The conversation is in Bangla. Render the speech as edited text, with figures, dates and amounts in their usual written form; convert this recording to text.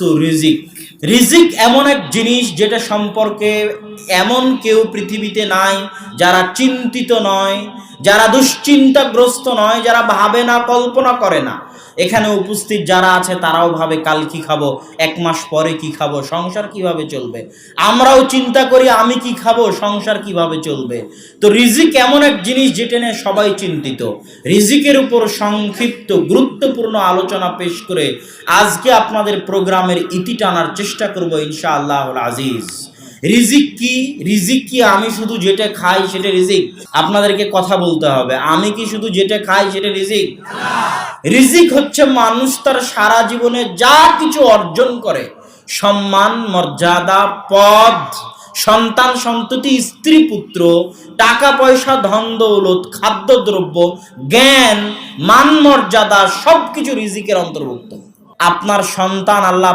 তো রিজিক রিজিক এমন এক জিনিস যেটা সম্পর্কে এমন কেউ পৃথিবীতে নাই যারা চিন্তিত নয়, যারা দুশ্চিন্তাগ্রস্ত নয়, যারা ভাবে না, কল্পনা করে না। এখানে উপস্থিত যারা আছে তারাও ভাবে কাল কি খাবো, এক মাস পরে কি খাবো, সংসার কিভাবে চলবে। আমরাও চিন্তা করি আমি কি খাবো, সংসার কিভাবে চলবে। তো রিজিক এমন এক জিনিস যেটা নিয়ে সবাই চিন্তিত। রিজিকের উপর সংক্ষিপ্ত গুরুত্বপূর্ণ আলোচনা পেশ করে আজকে আপনাদের প্রোগ্রামের ইতি টানার চেষ্টা করব ইনশাআল্লাহুল আজিজ। রিজিক কি? রিজিক কি আমি শুধু যেটা খাই সেটা রিজিক? আপনাদেরকে কথা বলতে হবে, আমি কি শুধু যেটা খাই সেটা রিজিক? রিজিক হচ্ছে মানুষ তার সারা জীবনে যা কিছু অর্জন করে, সম্মান, মর্যাদা, পদ, সন্তান সন্ততি, স্ত্রী পুত্র, টাকা পয়সা, ধন দৌলত, খাদ্যদ্রব্য, জ্ঞান, মান মর্যাদা সবকিছু রিজিকের অন্তর্ভুক্ত। আপনার সন্তান আল্লাহ